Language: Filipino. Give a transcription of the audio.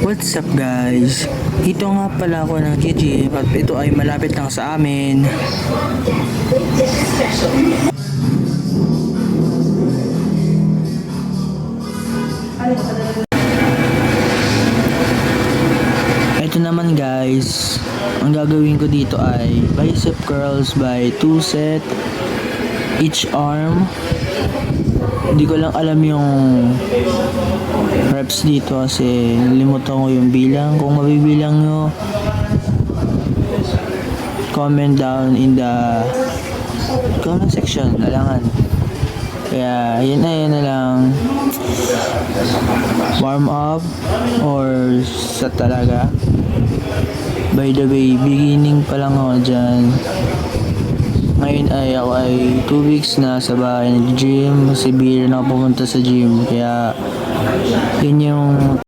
What's up guys? Ito nga pala ako ng gym at ito ay malapit lang sa amin. Ito naman guys, ang gagawin ko dito ay bicep curls by 2 set each arm. Hindi ko lang alam yung reps dito kasi nalimutan ko yung bilang. Kung mabibilang nyo, comment down in the comment section. Alangan. Kaya yun na lang. Warm up or sa talaga. By the way, beginning pa lang ako dyan. Ngayon ay ako ay 2 weeks na sa bahay nag-gym kasi bihira na ako pumunta sa gym, kaya yun yung